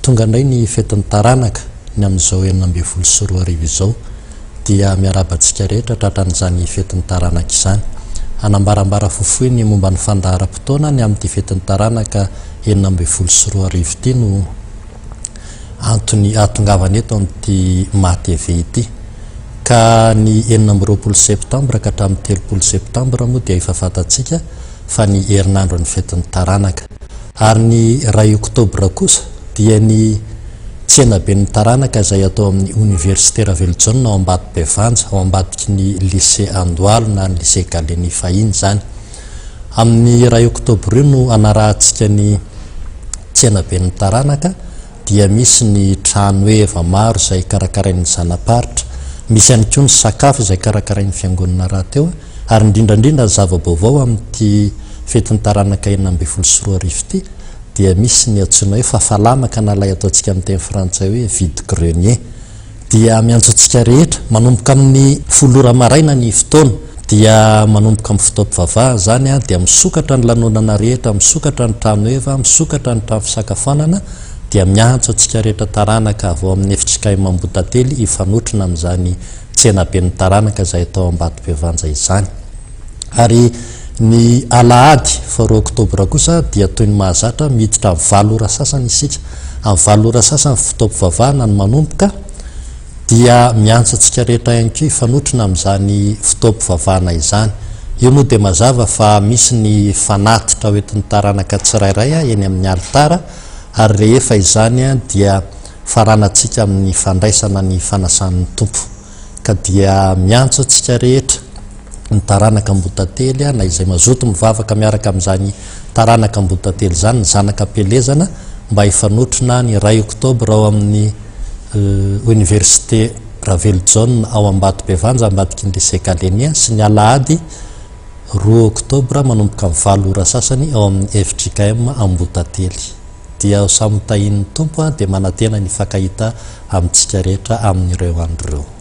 tonga indray ny fetin'ny taranaka ny amin'izao 24 izao dia miarabantsika rehetra tratran'izany fetin'ny taranaka izany. Anambarambara fofoy ny momba ny fandaharam-potoana ny amin'ny fetin'ny taranaka 24 ity no antony atongavana eto amin'ity mahatv ity. Ka ny 20 septambra ka hatramin'ny 30 septambra moa dia efa fantatsika fa ny herinandro ny fetin'ny taranaka. Ary ny 2 oktobra kosa dia ny tsenaben'ny taranaka izay atao amin'ny Université Raveljon ao Ambatobevanja, ao ambadiky ny lycée Andohalo na ny lycée Galeny fahiny zany. Amin'ny 2 oktobra io no anarahantsika ny tsenaben'ny taranaka dia misy ny trano eva maro izay karakarain'ny zanaparitra, misy ihany koa ny sakafo izay karakarain'ny fiangonana rahateo, ary indrindrandrindra zava-baovao amin'ity fetin'ny taranaka 24 ity dia misy ny antsoina hoe fahafalamaka na lay ataontsika amin'ny teny frantsay hoe vide grenier. Dia miantso antsika rehetra manomboka amin'ny 10 maraina ny fotoana dia manomboka amin'ny fotoam-pivavahana zany dia misokatra ny lanonana rehetra, misokatra ny trano eva, misokatra ny trano fisakafoanana, dia miantso antsika rehetra taranaka avao amin'ny efitrikay Mambotately ifanotrona amin'izany tsenaben'ny taranaka izay atao Ambatobevanja izany. Ary ny alahady 2 oktobra kosa dia toy ny mahazatra miditra amin'ny 7 ora sasany isika. Amin'ny 7 ora sasany fotoam-pivavahana ny manomboka dia miantso antsika rehetra ihany koa ifanotrona amin'izany fotoam-pivavahana izany. Io moa dia mazava fa misy ny fanatitra hoentin'ny taranaka tsirairay eny amin'ny alitara, ary rehefa izany dia faranantsika amin'ny fandraisana ny fanasan'ny tompo. Ka dia miantso antsika rehetra ny taranaka Ambotately na izay mazoto mivavaka miaraka amin'izany taranaka Ambotately zany, ny zanaka pelezana, mba ifanotrona ny 2 oktobra ao amin'ny Université Raveljon ao Ambatobevanja ambadiky ny lycée Galeny, sy ny alahady 2 oktobra manomboka amin'ny 7 ora sasany ao amin'ny FJKM Ambotately. Dia samy tahin'ny tompo dia manantena ny fakahita amintsika rehetra amin'ireo andro ireo.